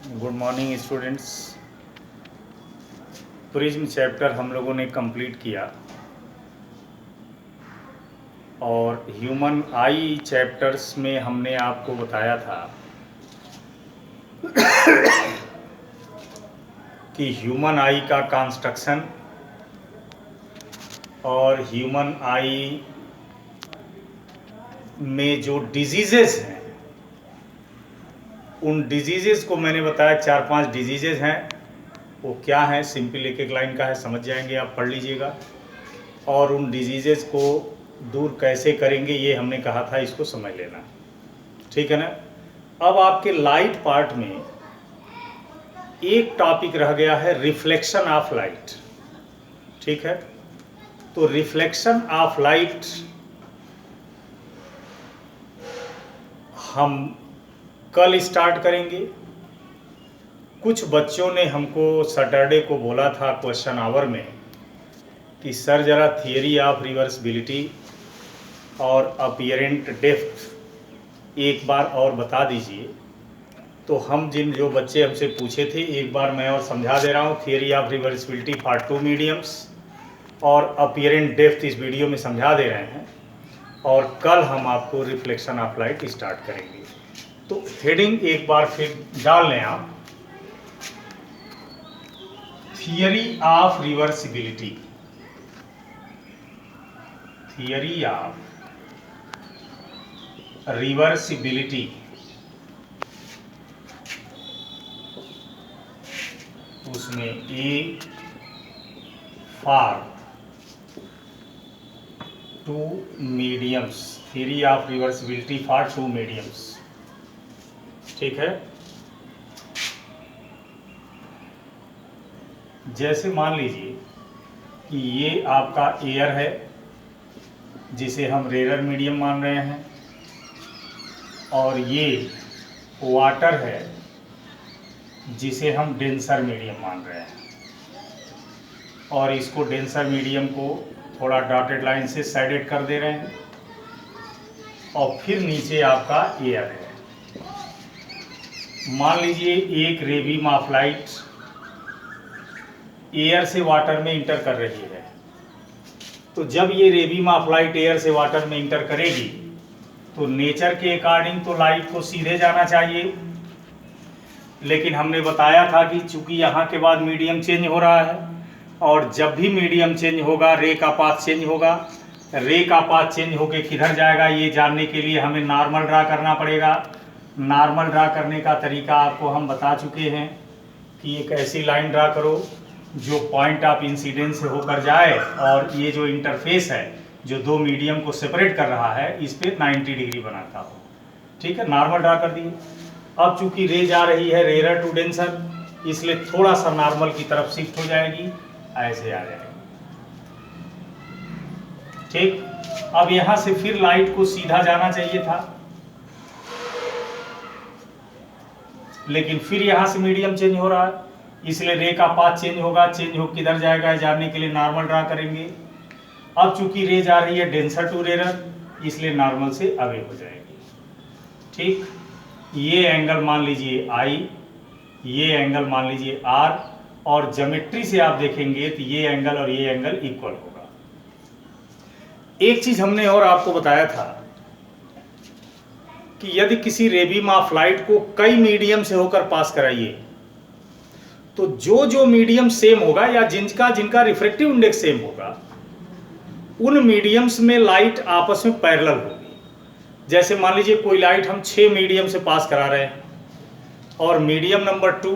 Good morning students. Prism chapter हम लोगों ने कंप्लीट किया और ह्यूमन आई चैप्टर्स में हमने आपको बताया था कि ह्यूमन आई का कंस्ट्रक्शन और ह्यूमन आई में जो डिजीजेस हैं उन डिजीजेस को मैंने बताया 4-5 डिजीजेस हैं। वो क्या है, सिंपल एक एक लाइन का है, समझ जाएंगे, आप पढ़ लीजिएगा। और उन डिजीजेस को दूर कैसे करेंगे ये हमने कहा था, इसको समझ लेना, ठीक है ना। अब आपके लाइट पार्ट में एक टॉपिक रह गया है, रिफ्लेक्शन ऑफ लाइट, ठीक है। तो रिफ्लेक्शन ऑफ लाइट हम कल स्टार्ट करेंगे। कुछ बच्चों ने हमको सैटरडे को बोला था क्वेश्चन आवर में कि सर ज़रा थियरी ऑफ रिवर्सिबिलिटी और अपीयरेंट डेप्थ एक बार और बता दीजिए। तो हम जो बच्चे हमसे पूछे थे, एक बार मैं और समझा दे रहा हूँ। Theory of reversibility for 2 mediums और अपीयरेंट डेप्थ इस वीडियो में समझा दे रहे हैं, और कल हम आपको रिफ्लेक्शन ऑफ लाइट स्टार्ट करेंगे। तो हेडिंग एक बार फिर डाल लें आप, theory of reversibility. Theory of reversibility, उसमें A for 2 mediums, theory of reversibility for 2 mediums, ठीक है। जैसे मान लीजिए कि ये आपका एयर है जिसे हम रेयर मीडियम मान रहे हैं, और ये वाटर है जिसे हम डेंसर मीडियम मान रहे हैं, और इसको डेंसर मीडियम को थोड़ा डॉटेड लाइन से साइडेड कर दे रहे हैं, और फिर नीचे आपका एयर है। मान लीजिए एक रे बीम ऑफ लाइट एयर से वाटर में इंटर कर रही है। तो जब ये रे बीम ऑफ लाइट एयर से वाटर में इंटर करेगी तो नेचर के अकॉर्डिंग तो लाइट को सीधे जाना चाहिए, लेकिन हमने बताया था कि चूंकि यहाँ के बाद मीडियम चेंज हो रहा है, और जब भी मीडियम चेंज होगा रे का पाथ चेंज होगा। रे का पाथ चेंज होके किधर जाएगा ये जानने के लिए हमें नॉर्मल ड्रा करना पड़ेगा। नॉर्मल ड्रा करने का तरीका आपको हम बता चुके हैं कि एक ऐसी लाइन ड्रा करो जो पॉइंट ऑफ इंसिडेंस से होकर जाए, और ये जो इंटरफेस है जो 2 मीडियम को सेपरेट कर रहा है इस पे 90 डिग्री बनाता हो, ठीक है। नॉर्मल ड्रा कर दिए। अब चूंकि रे जा रही है रेयर टू डेंसर, इसलिए थोड़ा सा नॉर्मल की तरफ शिफ्ट हो जाएगी, ऐसे आ जाएगी, ठीक। अब यहां से फिर लाइट को सीधा जाना चाहिए था, लेकिन फिर यहां से मीडियम चेंज हो रहा है, इसलिए रे का पाथ चेंज होगा। चेंज हो किधर जाएगा जानने के लिए नॉर्मल ड्रा करेंगे। अब चूंकि रे जा रही है डेंसर टू रेयर, इसलिए नॉर्मल से अवे हो जाएगी, ठीक। ये एंगल मान लीजिए आई, ये एंगल मान लीजिए आर, और ज्योमेट्री से आप देखेंगे तो ये एंगल और ये एंगल इक्वल होगा। एक चीज हमने और आपको बताया था कि यदि किसी रे बीम ऑफ लाइट को कई मीडियम से होकर पास कराइए तो जो मीडियम सेम होगा या जिनका रिफ्रैक्टिव इंडेक्स सेम होगा उन मीडियम्स में लाइट आपस में पैरेलल होगी। जैसे मान लीजिए कोई लाइट हम 6 मीडियम से पास करा रहे हैं, और मीडियम नंबर 2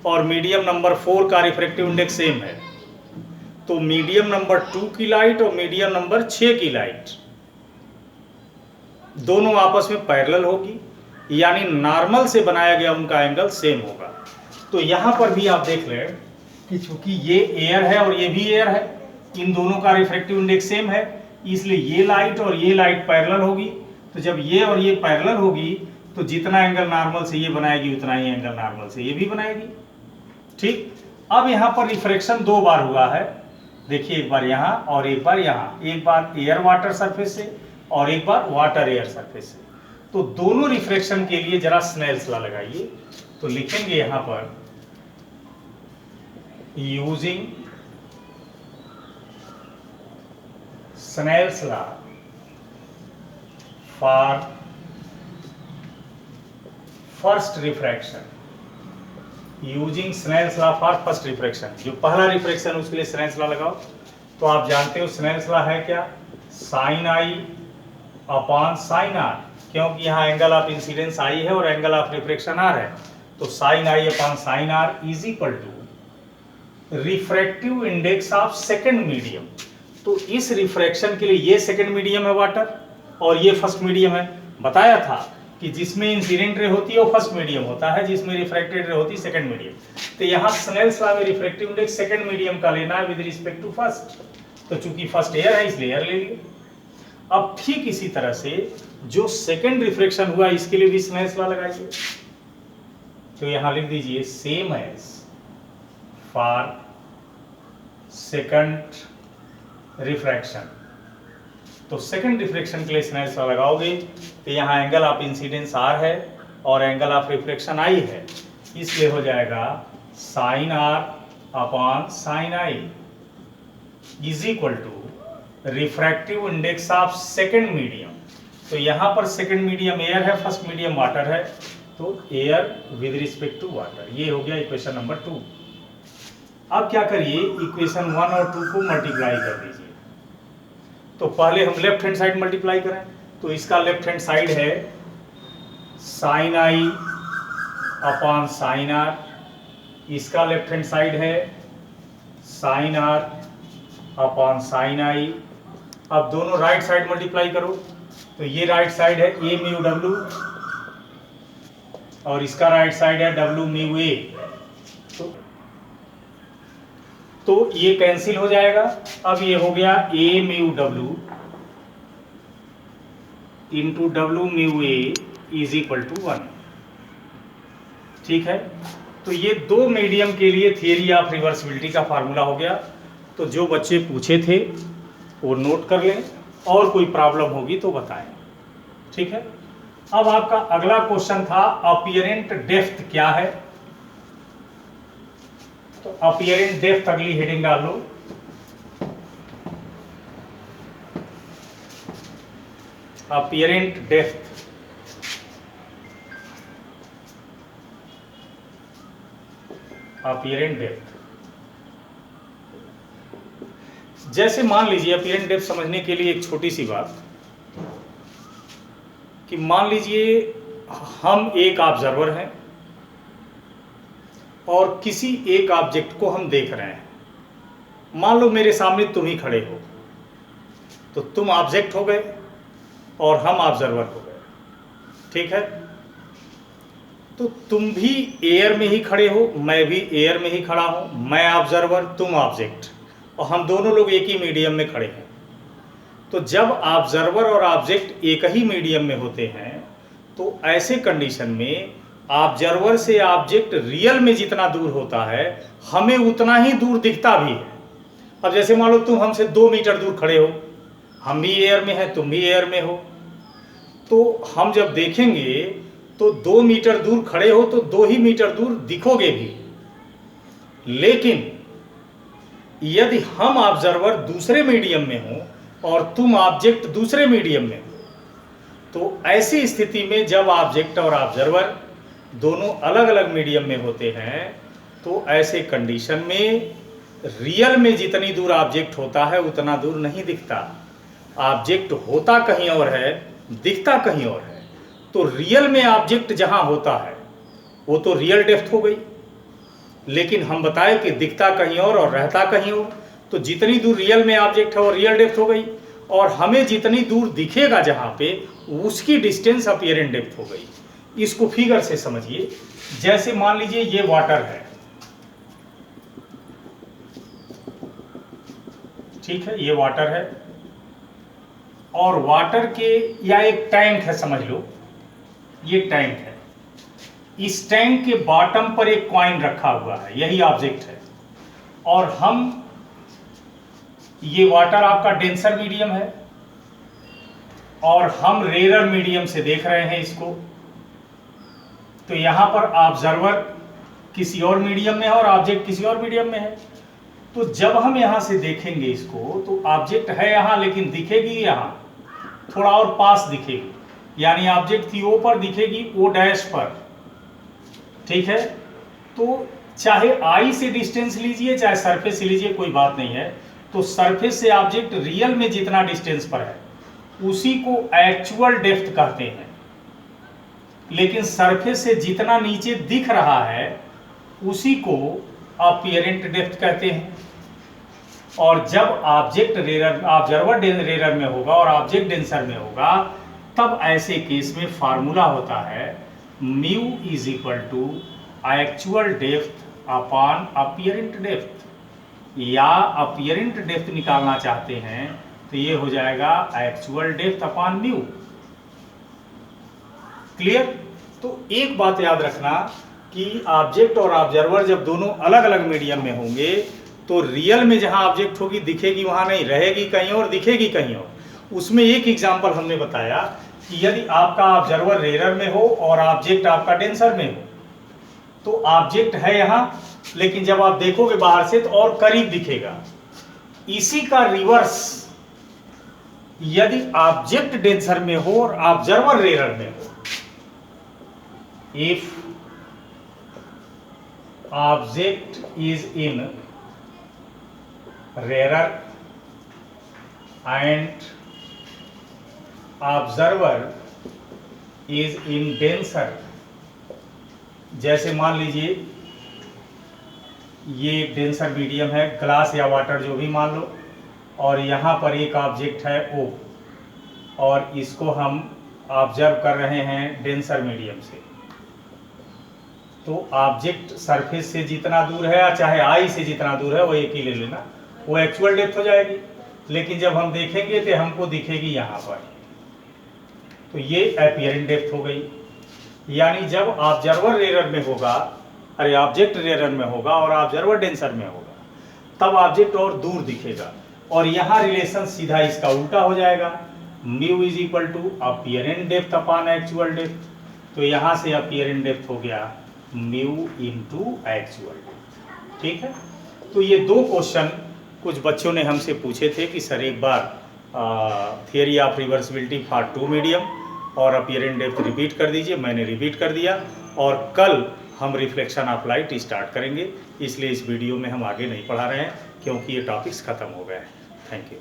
और मीडियम नंबर 4 का रिफ्रैक्टिव इंडेक्स सेम है, तो मीडियम नंबर 2 की लाइट और मीडियम नंबर 6 की लाइट दोनों आपस में पैरेलल होगी, यानी नॉर्मल से बनाया गया उनका एंगल सेम होगा। तो यहां पर भी आप देख रहे हैं कि चूंकि ये एयर है और ये भी एयर है, इन दोनों का रिफ्रैक्टिव इंडेक्स सेम है, इसलिए ये लाइट और ये लाइट पैरेलल होगी। तो जब ये और ये पैरेलल होगी तो जितना एंगल नॉर्मल से ये बनाएगी उतना ही एंगल नॉर्मल से ये भी बनाएगी, ठीक। अब यहाँ पर रिफ्रैक्शन 2 बार हुआ है, देखिए, एक बार यहाँ और एक बार यहाँ, एक बार एयर वाटर सरफेस से और एक बार वाटर एयर सरफेस से। तो दोनों रिफ्रैक्शन के लिए जरा स्नेल्स लॉ लगाइए। तो लिखेंगे यहां पर using Snell's law for first refraction, using Snell's law for first refraction. जो पहला रिफ्रैक्शन उसके लिए स्नेल्स लॉ लगाओ। तो आप जानते हो स्नेल्स लॉ है क्या, sine i upon sine r, क्योंकि यहाँ एंगल ऑफ इंसिडेंस आई है और एंगल ऑफ रिफ्रैक्शन आर है। तो sine i upon sine r is equal to refractive index of second medium. तो इस रिफ्रैक्शन के लिए ये सेकंड मीडियम है वाटर और ये फर्स्ट मीडियम है। बताया था कि जिसमें इंसिडेंट रे होती है वो फर्स्ट मीडियम होता है, जिसमें रिफ्रैक्टेड रे होती है सेकंड मीडियम। तो यहाँ स्नेल्स लॉ में रिफ्रैक्टिव इंडेक्स सेकंड मीडियम का लेना है विद रिस्पेक्ट टू फर्स्ट। तो चूंकि फर्स्ट एयर है इसलिए एयर ले लिए। अब ठीक इसी तरह से जो सेकंड रिफ्रैक्शन हुआ इसके लिए भी स्नेल्स लॉ लगाइए। तो यहां लिख दीजिए same as for second refraction. तो सेकंड रिफ्रैक्शन के लिए स्नेल्स लॉ लगाओगे तो यहाँ एंगल ऑफ इंसिडेंस आर है और एंगल ऑफ रिफ्रैक्शन आई है, इसलिए हो जाएगा sine r upon sine i is equal to refractive index of second medium. तो यहाँ पर सेकंड मीडियम एयर है, फर्स्ट मीडियम वाटर है, तो air with respect to water. ये हो गया इक्वेशन नंबर 2। अब क्या करिए, इक्वेशन 1 और 2 को मल्टीप्लाई कर दीजिए। तो पहले हम लेफ्ट हैंड साइड मल्टीप्लाई करें। तो इसका लेफ्ट हैंड साइड है sine i upon sine r, इसका लेफ्ट हैंड साइड है sine r upon sine i. अब दोनों राइट साइड मल्टीप्लाई करो। तो ये राइट साइड है ए म्यू डब्ल्यू और इसका राइट साइड है डब्ल्यू म्यू ए। तो ये कैंसिल हो जाएगा। अब ये हो गया a mu W into W mu a is equal to 1। ठीक है, तो ये दो मीडियम के लिए थियरी ऑफ रिवर्सिबिलिटी का फार्मूला हो गया। तो जो बच्चे पूछे थे वो नोट कर लें और कोई प्रॉब्लम होगी तो बताएं। ठीक है, अब आपका अगला क्वेश्चन था अपीयरेंट डेप्थ क्या है। तो अपीयरेंट डेप्थ अगली हेडिंग डाल लो। अपीयरेंट डेप्थ, अपीयरेंट डेप्थ जैसे मान लीजिए अपीयरेंट डेप्थ समझने के लिए एक छोटी सी बात कि मान लीजिए हम एक ऑब्जर्वर हैं और किसी एक ऑब्जेक्ट को हम देख रहे हैं। मान लो मेरे सामने तुम ही खड़े हो, तो तुम ऑब्जेक्ट हो गए और हम ऑब्जर्वर हो गए। ठीक है, तो तुम भी एयर में ही खड़े हो, मैं भी एयर में ही खड़ा हूं, मैं ऑब्जर्वर तुम ऑब्जेक्ट, और हम दोनों लोग एक ही मीडियम में खड़े हैं। तो जब ऑब्जर्वर और ऑब्जेक्ट एक ही मीडियम में होते हैं तो ऐसे कंडीशन में ऑब्जर्वर से ऑब्जेक्ट रियल में जितना दूर होता है हमें उतना ही दूर दिखता भी है। अब जैसे मान लो तुम हमसे 2 मीटर दूर खड़े हो, हम भी एयर में हैं तुम भी एयर में हो, तो हम जब देखेंगे तो 2 मीटर दूर खड़े हो तो 2 ही मीटर दूर दिखोगे भी। लेकिन यदि हम ऑब्जर्वर दूसरे मीडियम में हो और तुम ऑब्जेक्ट दूसरे मीडियम में हो, तो ऐसी स्थिति में जब ऑब्जेक्ट और ऑब्जर्वर दोनों अलग अलग मीडियम में होते हैं तो ऐसे कंडीशन में रियल में जितनी दूर ऑब्जेक्ट होता है उतना दूर नहीं दिखता। ऑब्जेक्ट होता कहीं और है, दिखता कहीं और है। तो रियल में ऑब्जेक्ट जहां होता है वो तो रियल डेप्थ हो गई, लेकिन हम बताएं कि दिखता कहीं और रहता कहीं और। तो जितनी दूर रियल में ऑब्जेक्ट है वो रियल डेप्थ हो गई, और हमें जितनी दूर दिखेगा जहां पे उसकी डिस्टेंस अपीयरेंट डेप्थ हो गई। इसको फिगर से समझिए। जैसे मान लीजिए ये वाटर है, ठीक है, ये वाटर है और वाटर के या एक टैंक है, समझ लो ये टैंक है। इस टैंक के बॉटम पर एक कॉइन रखा हुआ है, यही ऑब्जेक्ट है। और ये वाटर आपका डेंसर मीडियम है और हम रेयर मीडियम से देख रहे हैं इसको, तो यहां पर ऑब्जर्वर किसी और मीडियम में है और ऑब्जेक्ट किसी और मीडियम में है। तो जब हम यहां से देखेंगे इसको तो ऑब्जेक्ट है यहां लेकिन दिखेगी यहां थोड़ा और पास दिखेगी, यानी ऑब्जेक्ट थी ओ पर दिखेगी ओ डैश पर, ठीक है। तो चाहे आई से डिस्टेंस लीजिए चाहे सरफेस से लीजिए, कोई बात नहीं है। तो सरफेस से ऑब्जेक्ट रियल में जितना डिस्टेंस पर है उसी को एक्चुअल डेप्थ कहते हैं, लेकिन सरफेस से जितना नीचे दिख रहा है उसी को अपीयरेंट डेप्थ कहते हैं। और जब ऑब्जेक्ट रेयर ऑब्जर्वर रेयर में होगा और ऑब्जेक्ट डेंसर में होगा, तब ऐसे केस में फार्मूला होता है mu is equal to actual depth upon apparent depth, या अपीयरेंट डेप्थ निकालना चाहते हैं तो ये हो जाएगा actual depth upon mu. Clear? तो एक बात याद रखना कि ऑब्जेक्ट और ऑब्जर्वर जब दोनों अलग अलग मीडियम में होंगे तो रियल में जहां ऑब्जेक्ट होगी दिखेगी वहां नहीं, रहेगी कहीं और, दिखेगी कहीं और। उसमें एक एग्जांपल हमने बताया कि यदि आपका ऑब्जर्वर रेयर में हो और ऑब्जेक्ट आपका डेंसर में हो, तो ऑब्जेक्ट है यहां लेकिन जब आप देखोगे बाहर से तो और करीब दिखेगा। इसी का रिवर्स यदि ऑब्जेक्ट डेंसर में हो और ऑब्जर्वर रेयर में हो, if object is in rarer and observer is in denser, जैसे मान लीजिए ये डेंसर मीडियम है, ग्लास या वाटर जो भी मान लो, और यहाँ पर एक ऑब्जेक्ट है O और इसको हम ऑब्जर्व कर रहे हैं डेंसर मीडियम से। तो ऑब्जेक्ट सरफेस से जितना दूर है चाहे आई से जितना दूर है वो एक ही ले लेना, वो एक्चुअल डेप्थ हो जाएगी। लेकिन जब हम देखेंगे तो हमको दिखेगी यहाँ पर, तो ये अपीयरेंट डेप्थ हो गई। यानी जब ऑब्जर्वर रेयर में होगा, अरे ऑब्जेक्ट रेयर में होगा और ऑब्जर्वर डेंसर में होगा, तब ऑब्जेक्ट और दूर दिखेगा। और यहाँ रिलेशन सीधा इसका उल्टा हो जाएगा, mu is equal to apparent depth upon actual depth. तो यहाँ से अपीयरेंट डेप्थ हो गया म्यू इनटू एक्चुअल डेप्थ, ठीक है। तो ये दो क्वेश्चन कुछ बच्चों ने हमसे पूछे थे कि सर एक बार theory of reversibility part 2 medium और अपीयरेंट डेप्थ रिपीट कर दीजिए। मैंने रिपीट कर दिया और कल हम रिफ्लेक्शन ऑफ लाइट स्टार्ट करेंगे, इसलिए इस वीडियो में हम आगे नहीं पढ़ा रहे हैं क्योंकि ये टॉपिक्स ख़त्म हो गए हैं। Thank you.